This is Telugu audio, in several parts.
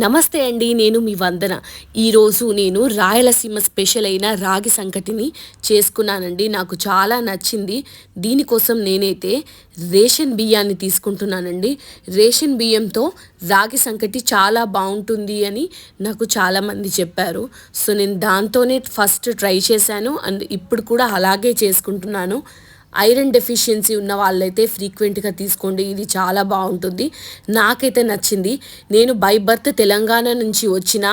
నమస్తే అండి. నేను మీ వందన. ఈరోజు నేను రాయలసీమ స్పెషల్ అయిన రాగి సంకటిని చేసుకున్నానండి. నాకు చాలా నచ్చింది. దీనికోసం నేనైతే రేషన్ బియ్యాన్ని తీసుకుంటున్నానండి. రేషన్ బియ్యంతో రాగి సంకటి చాలా బాగుంటుంది అని నాకు చాలామంది చెప్పారు. సో నేను దాంతోనే ఫస్ట్ ట్రై చేశాను అండ్ ఇప్పుడు కూడా అలాగే చేసుకుంటున్నాను. ఐరన్ డెఫిషియన్సీ ఉన్న వాళ్ళైతే ఫ్రీక్వెంట్గా తీసుకోండి. ఇది చాలా బాగుంటుంది. నాకైతే నచ్చింది. నేను బై బర్త్ తెలంగాణ నుంచి వచ్చిన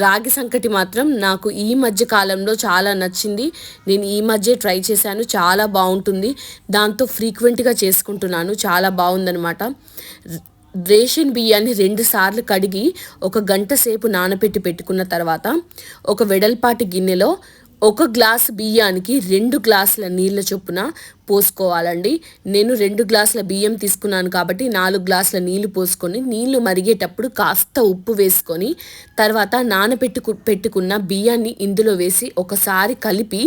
రాగి సంకటి మాత్రం నాకు ఈ మధ్య కాలంలో చాలా నచ్చింది. నేను ఈ మధ్య ట్రై చేశాను. చాలా బాగుంటుంది. దాంతో ఫ్రీక్వెంట్గా చేసుకుంటున్నాను. చాలా బాగుందనమాట. రేషన్ బియ్యాన్ని 2 సార్లు కడిగి 1 గంట సేపు నానబెట్టి పెట్టుకున్న తర్వాత ఒక వెడల్పాటి గిన్నెలో 1 గ్లాసు బియ్యానికి 2 గ్లాసుల నీళ్ళ చొప్పున పోసుకోవాలండి. నేను 2 గ్లాసుల బియ్యం తీసుకున్నాను కాబట్టి 4 గ్లాసుల నీళ్లు పోసుకొని నీళ్లు మరిగేటప్పుడు కాస్త ఉప్పు వేసుకొని తర్వాత పెట్టుకున్న బియ్యాన్ని ఇందులో వేసి ఒకసారి కలిపి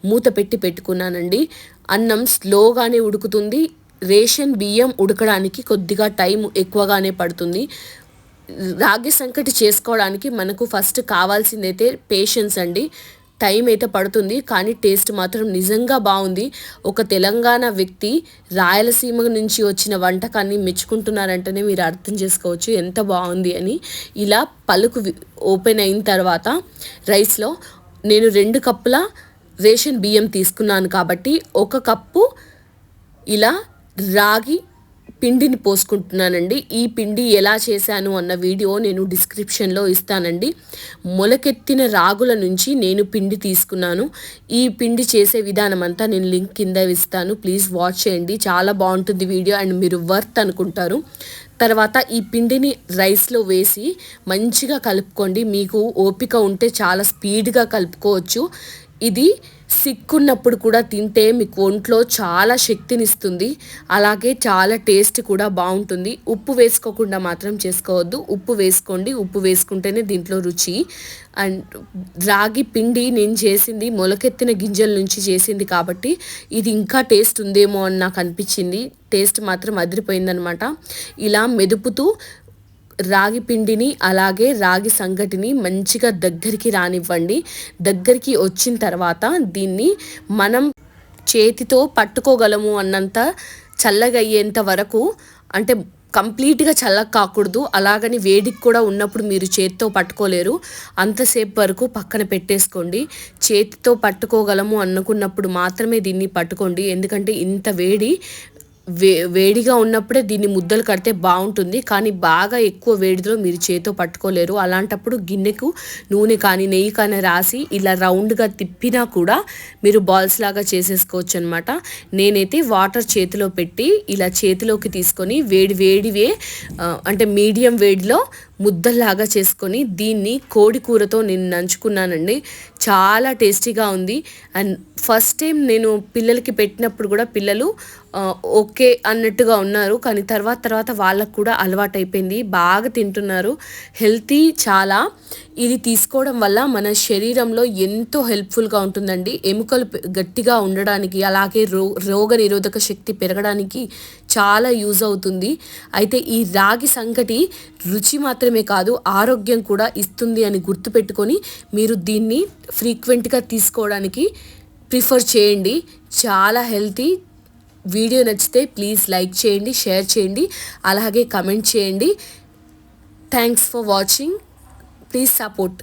మూత పెట్టుకున్నానండి. అన్నం స్లోగానే ఉడుకుతుంది. రేషన్ బియ్యం ఉడకడానికి కొద్దిగా టైం ఎక్కువగానే పడుతుంది. రాగి సంకటి చేసుకోవడానికి మనకు ఫస్ట్ కావాల్సిందైతే పేషెన్స్ అండి. టైం అయితే పడుతుంది కానీ టేస్ట్ మాత్రం నిజంగా బాగుంది. ఒక తెలంగాణ వ్యక్తి రాయలసీమ నుంచి వచ్చిన వంటకాన్ని మెచ్చుకుంటున్నారంటేనే మీరు అర్థం చేసుకోవచ్చు ఎంత బాగుంది అని. ఇలా పలుకు ఓపెన్ అయిన తర్వాత రైస్లో నేను 2 కప్పుల రేషన్ బియ్యం తీసుకున్నాను కాబట్టి 1 కప్పు ఇలా రాగి పిండిని పోసుకుంటున్నానండి. ఈ పిండి ఎలా చేశాను అన్న వీడియో నేను డిస్క్రిప్షన్లో ఇస్తానండి. మొలకెత్తిన రాగుల నుంచి నేను పిండి తీసుకున్నాను. ఈ పిండి చేసే విధానం అంతా నేను లింక్ కింద ఇస్తాను. ప్లీజ్ వాచ్ చేయండి. చాలా బాగుంటుంది వీడియో అండ్ మీరు వర్త్ అనుకుంటారు. తర్వాత ఈ పిండిని రైస్లో వేసి మంచిగా కలుపుకోండి. మీకు ఓపిక ఉంటే చాలా స్పీడ్గా కలుపుకోవచ్చు. ఇది సిక్కున్నప్పుడు కూడా తింటే మీకు ఒంట్లో చాలా శక్తినిస్తుంది. అలాగే చాలా టేస్ట్ కూడా బాగుంటుంది. ఉప్పు వేసుకోకుండా మాత్రం చేసుకోవద్దు. ఉప్పు వేసుకోండి. ఉప్పు వేసుకుంటేనే దీంట్లో రుచి. అండ్ రాగి పిండి నేను చేసింది మొలకెత్తిన గింజల నుంచి చేసింది కాబట్టి ఇది ఇంకా టేస్ట్ ఉందేమో అని నాకు అనిపించింది. టేస్ట్ మాత్రం అదిరిపోయిందనమాట. ఇలా మెదుపుతూ రాగి పిండిని అలాగే రాగి సంగటిని మంచిగా దగ్గరికి రానివ్వండి. దగ్గరికి వచ్చిన తర్వాత దీన్ని మనం చేతితో పట్టుకోగలము అన్నంత చల్లగా అయ్యేంత వరకు, అంటే కంప్లీట్గా చల్లగా కాకూడదు. అలాగని వేడికి కూడా ఉన్నప్పుడు మీరు చేతితో పట్టుకోలేరు. అంతసేపు వరకు పక్కన పెట్టేసుకోండి. చేతితో పట్టుకోగలము అనుకున్నప్పుడు మాత్రమే దీన్ని పట్టుకోండి. ఎందుకంటే ఇంత వేడిగా ఉన్నప్పుడే దీన్ని ముద్దలు కడితే బాగుంటుంది. కానీ బాగా ఎక్కువ వేడిలో మీరు చేతితో పట్టుకోలేరు. అలాంటప్పుడు గిన్నెకు నూనె కానీ నెయ్యి కానీ రాసి ఇలా రౌండ్గా తిప్పినా కూడా మీరు బాల్స్ లాగా చేసేసుకోవచ్చు అనమాట. నేనైతే వాటర్ చేతిలో పెట్టి ఇలా చేతిలోకి తీసుకొని వేడివే అంటే మీడియం వేడిలో ముద్దల్లాగా చేసుకొని దీన్ని కోడి కూరతో నేను నంచుకున్నానండి. చాలా టేస్టీగా ఉంది. అండ్ ఫస్ట్ టైం నేను పిల్లలకి పెట్టినప్పుడు కూడా పిల్లలు ఓకే అన్నట్టుగా ఉన్నారు. కానీ తర్వాత వాళ్ళకు కూడా అలవాటు అయిపోయింది. బాగా తింటున్నారు. హెల్తీ చాలా. ఇది తీసుకోవడం వల్ల మన శరీరంలో ఎంతో హెల్ప్ఫుల్గా ఉంటుందండి. ఎముకలు గట్టిగా ఉండడానికి అలాగే రోగ నిరోధక శక్తి పెరగడానికి చాలా యూజ్ అవుతుంది. అయితే ఈ రాగి సంకటి రుచి మాత్రమే కాదు ఆరోగ్యం కూడా ఇస్తుంది అని గుర్తుపెట్టుకొని మీరు దీన్ని ఫ్రీక్వెంట్గా తీసుకోవడానికి ప్రిఫర్ చేయండి. చాలా హెల్తీ. వీడియో నచ్చితే ప్లీజ్ లైక్ చేయండి, షేర్ చేయండి, అలాగే కమెంట్ చేయండి. Thanks for watching. Please support.